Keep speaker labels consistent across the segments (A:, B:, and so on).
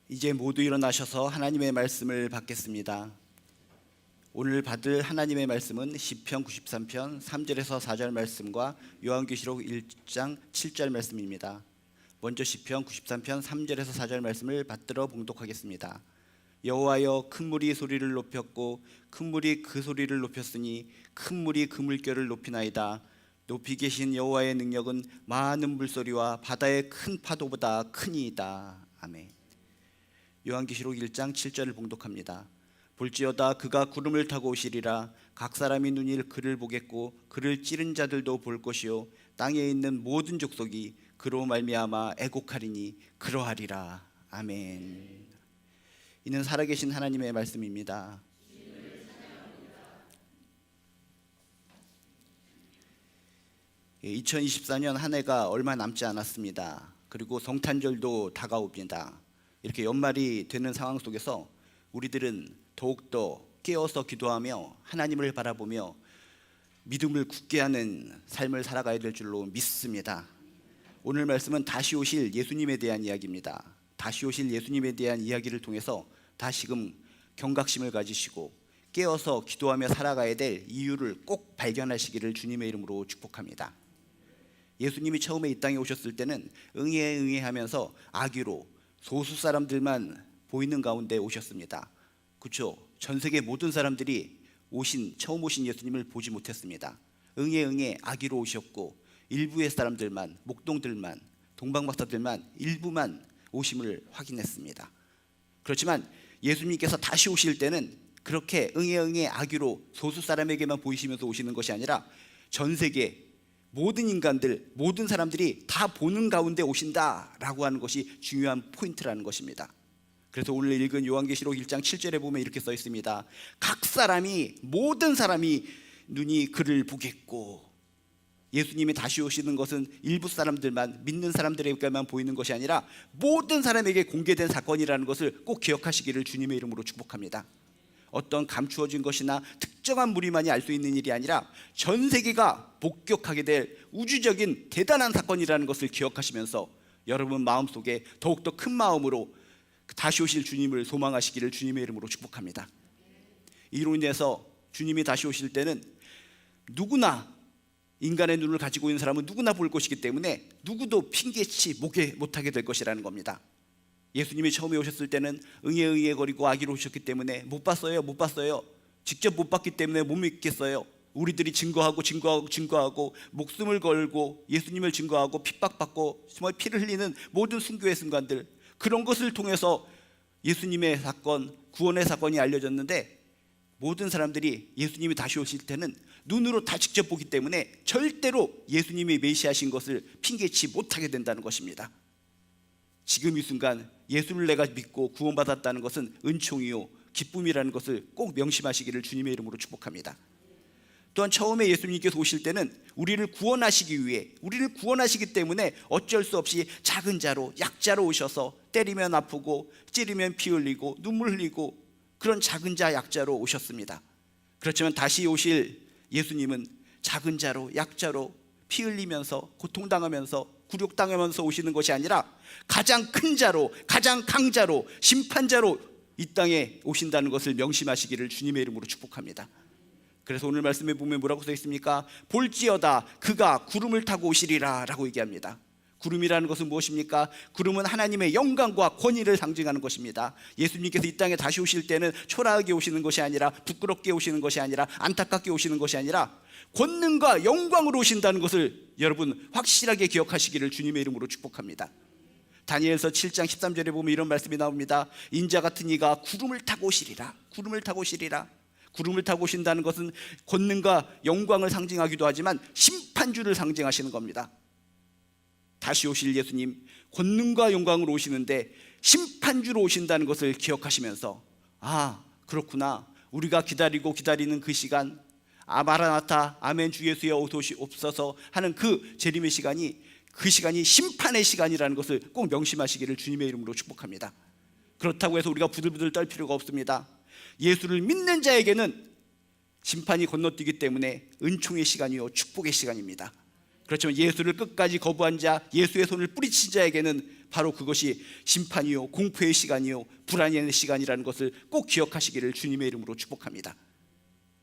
A: 이제 모두 일어나셔서 하나님의 말씀을 받겠습니다. 오늘 받을 하나님의 말씀은 시편 93편 3절에서 4절 말씀과 요한계시록 1장 7절 말씀입니다. 먼저 시편 93편 3절에서 4절 말씀을 받들어 봉독하겠습니다. 여호와여, 큰 물이 소리를 높였고 큰 물이 그 소리를 높였으니 큰 물이 그 물결을 높이나이다. 높이 계신 여호와의 능력은 많은 물소리와 바다의 큰 파도보다 크니이다. 아멘. 요한계시록 1장 7절을 봉독합니다. 볼지어다 그가 구름을 타고 오시리라. 각 사람이 눈이 그를 보겠고 그를 찌른 자들도 볼 것이요 땅에 있는 모든 족속이 그로 말미암아 애곡하리니 그러하리라. 아멘. 이는 살아계신 하나님의 말씀입니다. 2024년 한 해가 얼마 남지 않았습니다. 그리고 성탄절도 다가옵니다. 이렇게 연말이 되는 상황 속에서 우리들은 더욱더 깨어서 기도하며 하나님을 바라보며 믿음을 굳게 하는 삶을 살아가야 될 줄로 믿습니다. 오늘 말씀은 다시 오실 예수님에 대한 이야기입니다. 다시 오실 예수님에 대한 이야기를 통해서 다시금 경각심을 가지시고 깨어서 기도하며 살아가야 될 이유를 꼭 발견하시기를 주님의 이름으로 축복합니다. 예수님이 처음에 이 땅에 오셨을 때는 응애 하면서 아기로 소수 사람들만 보이는 가운데 오셨습니다. 그렇죠? 전 세계 모든 사람들이 처음 오신 예수님을 보지 못했습니다. 응애 아기로 오셨고 일부의 사람들만, 목동들만, 동방박사들만 일부만 오심을 확인했습니다. 그렇지만 예수님께서 다시 오실 때는 그렇게 응애 아기로 소수 사람에게만 보이시면서 오시는 것이 아니라 전 세계 모든 인간들, 모든 사람들이 다 보는 가운데 오신다라고 하는 것이 중요한 포인트라는 것입니다. 그래서 오늘 읽은 요한계시록 1장 7절에 보면 이렇게 써 있습니다. 각 사람이, 모든 사람이 눈이 그를 보겠고, 예수님이 다시 오시는 것은 일부 사람들만, 믿는 사람들에게만 보이는 것이 아니라 모든 사람에게 공개된 사건이라는 것을 꼭 기억하시기를 주님의 이름으로 축복합니다. 어떤 감추어진 것이나 특정한 무리만이 알 수 있는 일이 아니라 전 세계가 복격하게 될 우주적인 대단한 사건이라는 것을 기억하시면서 여러분 마음속에 더욱더 큰 마음으로 다시 오실 주님을 소망하시기를 주님의 이름으로 축복합니다. 이로 인해서 주님이 다시 오실 때는 누구나, 인간의 눈을 가지고 있는 사람은 누구나 볼 것이기 때문에 누구도 핑계치 못하게 될 것이라는 겁니다. 예수님이 처음에 오셨을 때는 응애 거리고 아기로 오셨기 때문에 못 봤어요. 직접 못 봤기 때문에 못 믿겠어요. 우리들이 증거하고 목숨을 걸고 예수님을 증거하고 핍박받고 정말 피를 흘리는 모든 순교의 순간들, 그런 것을 통해서 예수님의 사건, 구원의 사건이 알려졌는데 모든 사람들이 예수님이 다시 오실 때는 눈으로 다 직접 보기 때문에 절대로 예수님이 메시아신 것을 핑계치 못하게 된다는 것입니다. 지금 이 순간 예수를 내가 믿고 구원받았다는 것은 은총이요 기쁨이라는 것을 꼭 명심하시기를 주님의 이름으로 축복합니다. 또한 처음에 예수님께서 오실 때는 우리를 구원하시기 때문에 어쩔 수 없이 작은 자로, 약자로 오셔서 때리면 아프고 찌르면 피 흘리고 눈물 흘리고 그런 작은 자, 약자로 오셨습니다. 그렇지만 다시 오실 예수님은 작은 자로, 약자로 피 흘리면서 고통당하면서 굴욕당하면서 오시는 것이 아니라 가장 큰 자로, 가장 강자로, 심판자로 이 땅에 오신다는 것을 명심하시기를 주님의 이름으로 축복합니다. 그래서 오늘 말씀에 보면 뭐라고 써 있습니까? 볼지어다 그가 구름을 타고 오시리라 라고 얘기합니다. 구름이라는 것은 무엇입니까? 구름은 하나님의 영광과 권위를 상징하는 것입니다. 예수님께서 이 땅에 다시 오실 때는 초라하게 오시는 것이 아니라, 부끄럽게 오시는 것이 아니라, 안타깝게 오시는 것이 아니라 권능과 영광으로 오신다는 것을 여러분 확실하게 기억하시기를 주님의 이름으로 축복합니다. 다니엘서 7장 13절에 보면 이런 말씀이 나옵니다. 인자 같은 이가 구름을 타고 오시리라. 구름을 타고 오신다는 것은 권능과 영광을 상징하기도 하지만 심판주를 상징하시는 겁니다. 다시 오실 예수님, 권능과 영광으로 오시는데 심판주로 오신다는 것을 기억하시면서, 그렇구나, 우리가 기다리는 그 시간, 마라나타, 아멘 주 예수여 오소서 하는 그 재림의 시간이, 그 시간이 심판의 시간이라는 것을 꼭 명심하시기를 주님의 이름으로 축복합니다. 그렇다고 해서 우리가 부들부들 떨 필요가 없습니다. 예수를 믿는 자에게는 심판이 건너뛰기 때문에 은총의 시간이요 축복의 시간입니다. 그렇지만 예수를 끝까지 거부한 자, 예수의 손을 뿌리친 자에게는 바로 그것이 심판이요, 공포의 시간이요, 불안의 시간이라는 것을 꼭 기억하시기를 주님의 이름으로 축복합니다.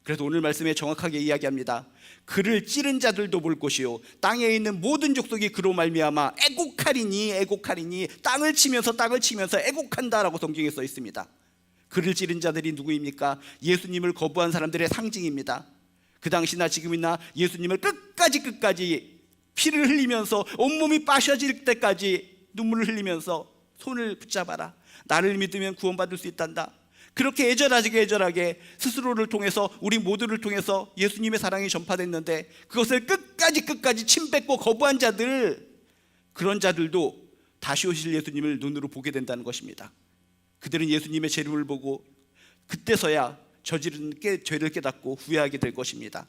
A: 그래서 오늘 말씀에 정확하게 이야기합니다. 그를 찌른 자들도 볼 것이요, 땅에 있는 모든 족속이 그로 말미암아 애곡하리니 땅을 치면서 애곡한다라고 성경에 써 있습니다. 그를 찌른 자들이 누구입니까? 예수님을 거부한 사람들의 상징입니다. 그 당시나 지금이나 예수님을 끝까지 피를 흘리면서 온몸이 빠셔질 때까지 눈물을 흘리면서 손을 붙잡아라, 나를 믿으면 구원받을 수 있단다, 그렇게 애절하게 스스로를 통해서, 우리 모두를 통해서 예수님의 사랑이 전파됐는데 그것을 끝까지 침 뱉고 거부한 자들, 그런 자들도 다시 오실 예수님을 눈으로 보게 된다는 것입니다. 그들은 예수님의 재림을 보고 그때서야 저지른 죄를 깨닫고 후회하게 될 것입니다.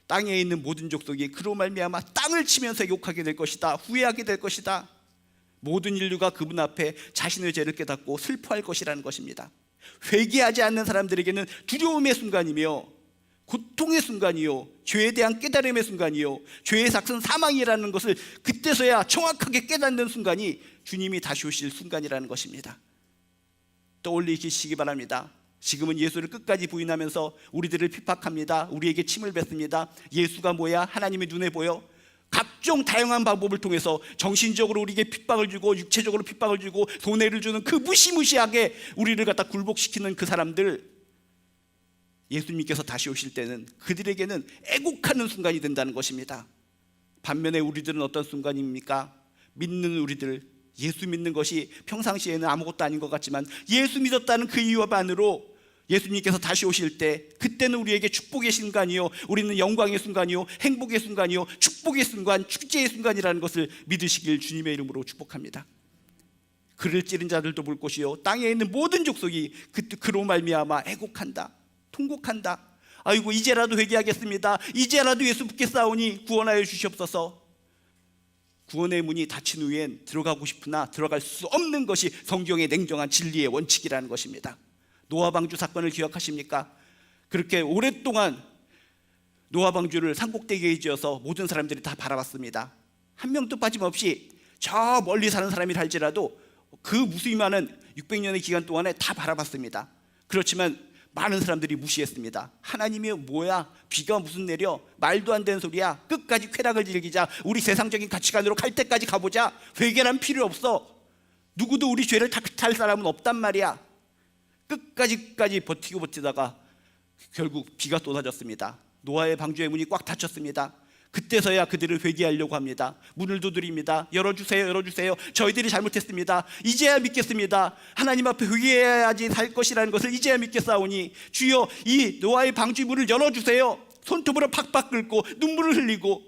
A: 땅에 있는 모든 족속이 그로 말미암아 땅을 치면서 욕하게 될 것이다, 후회하게 될 것이다. 모든 인류가 그분 앞에 자신의 죄를 깨닫고 슬퍼할 것이라는 것입니다. 회개하지 않는 사람들에게는 두려움의 순간이며 고통의 순간이요, 죄에 대한 깨달음의 순간이요, 죄의 삭은 사망이라는 것을 그때서야 정확하게 깨닫는 순간이 주님이 다시 오실 순간이라는 것입니다. 떠올리시기 바랍니다. 지금은 예수를 끝까지 부인하면서 우리들을 핍박합니다. 우리에게 침을 뱉습니다. 예수가 뭐야? 하나님의 눈에 보여? 각종 다양한 방법을 통해서 정신적으로 우리에게 핍박을 주고 육체적으로 핍박을 주고 손해를 주는 그 무시무시하게 우리를 갖다 굴복시키는 그 사람들, 예수님께서 다시 오실 때는 그들에게는 애곡하는 순간이 된다는 것입니다. 반면에 우리들은 어떤 순간입니까? 믿는 우리들, 예수 믿는 것이 평상시에는 아무것도 아닌 것 같지만 예수 믿었다는 그 이유만으로 예수님께서 다시 오실 때 그때는 우리에게 축복의 순간이요, 우리는 영광의 순간이요, 행복의 순간이요, 축복의 순간, 축제의 순간이라는 것을 믿으시길 주님의 이름으로 축복합니다. 그를 찌른 자들도 볼 것이요, 땅에 있는 모든 족속이 그로 말미암아 애곡한다, 통곡한다. 아이고 이제라도 회개하겠습니다, 이제라도 예수 믿겠사오니 구원하여 주시옵소서. 구원의 문이 닫힌 후엔 들어가고 싶으나 들어갈 수 없는 것이 성경의 냉정한 진리의 원칙이라는 것입니다. 노아 방주 사건을 기억하십니까? 그렇게 오랫동안 노아 방주를 산꼭대기에 지어서 모든 사람들이 다 바라봤습니다. 한 명도 빠짐없이 저 멀리 사는 사람이 할지라도 그 무수히 많은 600년의 기간 동안에 다 바라봤습니다. 그렇지만 많은 사람들이 무시했습니다. 하나님이 뭐야? 비가 무슨 내려? 말도 안 되는 소리야. 끝까지 쾌락을 즐기자. 우리 세상적인 가치관으로 갈 때까지 가보자. 회개란 필요 없어. 누구도 우리 죄를 탓할 사람은 없단 말이야. 끝까지 버티다가 결국 비가 쏟아졌습니다. 노아의 방주의 문이 꽉 닫혔습니다. 그때서야 그들을 회개하려고 합니다. 문을 두드립니다. 열어주세요. 저희들이 잘못했습니다. 이제야 믿겠습니다. 하나님 앞에 회개해야지 살 것이라는 것을 이제야 믿겠사오니 주여 이 노아의 방주의 문을 열어주세요. 손톱으로 팍팍 긁고 눈물을 흘리고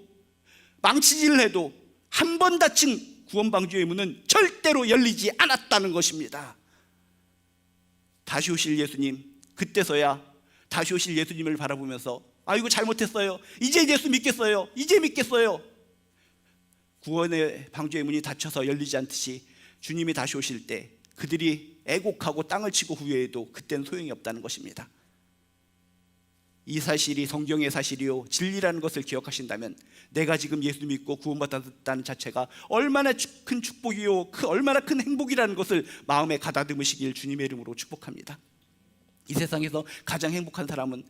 A: 망치질을 해도 한 번 닫힌 구원 방주의 문은 절대로 열리지 않았다는 것입니다. 다시 오실 예수님, 그때서야 다시 오실 예수님을 바라보면서 아이고 잘못했어요, 이제 예수 믿겠어요, 이제 믿겠어요. 구원의 방주의 문이 닫혀서 열리지 않듯이 주님이 다시 오실 때 그들이 애곡하고 땅을 치고 후회해도 그때는 소용이 없다는 것입니다. 이 사실이 성경의 사실이요 진리라는 것을 기억하신다면 내가 지금 예수 믿고 구원받았다는 자체가 얼마나 큰 축복이요, 얼마나 큰 행복이라는 것을 마음에 가다듬으시길 주님의 이름으로 축복합니다. 이 세상에서 가장 행복한 사람은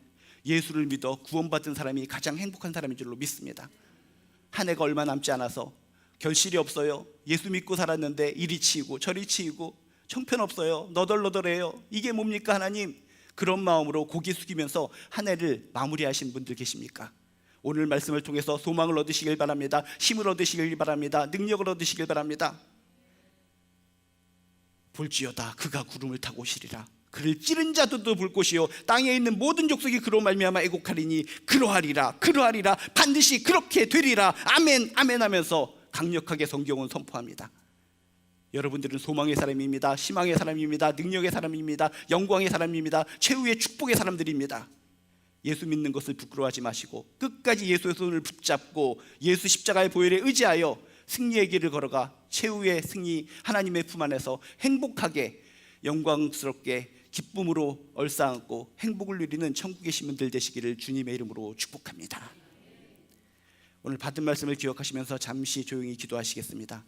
A: 예수를 믿어 구원받은 사람이 가장 행복한 사람인 줄로 믿습니다. 한 해가 얼마 남지 않아서 결실이 없어요. 예수 믿고 살았는데 이리 치이고 저리 치이고 형편없어요, 너덜너덜해요. 이게 뭡니까 하나님? 그런 마음으로 고개 숙이면서 한 해를 마무리하신 분들 계십니까? 오늘 말씀을 통해서 소망을 얻으시길 바랍니다. 힘을 얻으시길 바랍니다. 능력을 얻으시길 바랍니다. 볼지어다 그가 구름을 타고 오시리라. 그를 찌른 자들도 볼 것이요 땅에 있는 모든 족속이 그로 말미암아 애곡하리니 그러하리라 반드시 그렇게 되리라. 아멘 아멘 하면서 강력하게 성경은 선포합니다. 여러분들은 소망의 사람입니다. 희망의 사람입니다. 능력의 사람입니다. 영광의 사람입니다. 최후의 축복의 사람들입니다. 예수 믿는 것을 부끄러워하지 마시고 끝까지 예수의 손을 붙잡고 예수 십자가의 보혈에 의지하여 승리의 길을 걸어가 최후의 승리, 하나님의 품 안에서 행복하게 영광스럽게 기쁨으로 얼싸안고 행복을 누리는 천국의 시민들 되시기를 주님의 이름으로 축복합니다. 오늘 받은 말씀을 기억하시면서 잠시 조용히 기도하시겠습니다.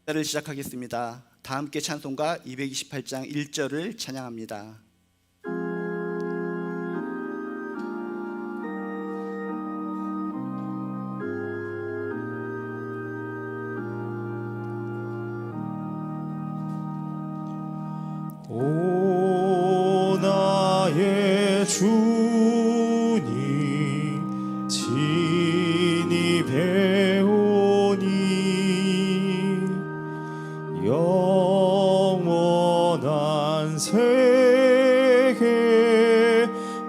A: 를 시작하겠습니다. 다 함께 찬송가 228장 1절을 찬양합니다.
B: 오 나의 주님 진입해오니 영원한 세계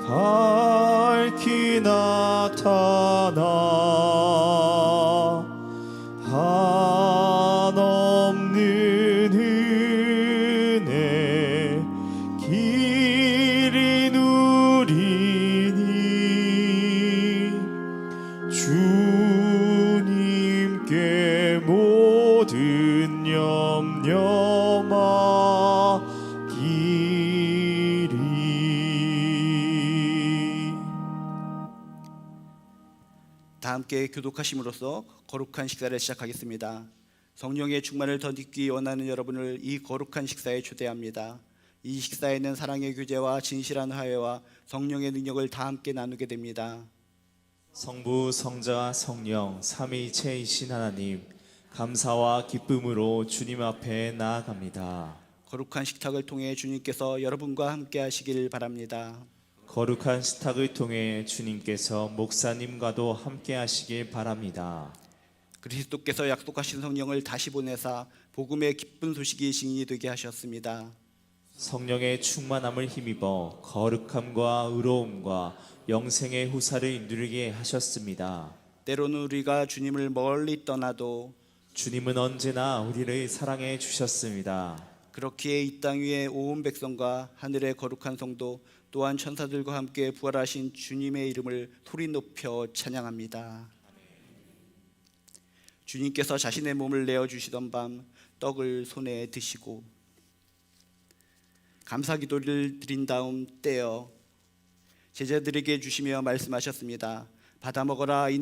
B: 밝히 나타나 한없는 은혜 길이 누리니 주님께 모든 염려 맡기리.
A: 다 함께 교독하심으로써 거룩한 식사를 시작하겠습니다. 성령의 충만을 더 느끼기 원하는 여러분을 이 거룩한 식사에 초대합니다. 이 식사에는 사랑의 교제와 진실한 화해와 성령의 능력을 다 함께 나누게 됩니다.
B: 성부, 성자, 성령 삼위이체이신 하나님, 감사와 기쁨으로 주님 앞에 나아갑니다.
A: 거룩한 식탁을 통해 주님께서 여러분과 함께 하시길 바랍니다.
B: 거룩한 식탁을 통해 주님께서 목사님과도 함께 하시길 바랍니다.
A: 그리스도께서 약속하신 성령을 다시 보내사 복음의 기쁜 소식이 증인이 되게 하셨습니다.
B: 성령의 충만함을 힘입어 거룩함과 의로움과 영생의 후사를 누리게 하셨습니다.
A: 때로는 우리가 주님을 멀리 떠나도
B: 주님은 언제나 우리를 사랑해 주셨습니다.
A: 그렇기에 이 땅 위에 온 백성과 하늘의 거룩한 성도 또한 천사들과 함께 부활하신 주님의 이름을 소리 높여 찬양합니다. 주님께서 자신의 몸을 내어주시던 밤 떡을 손에 드시고 감사기도를 드린 다음 떼어 제자들에게 주시며 말씀하셨습니다. 받아 먹어라. 이는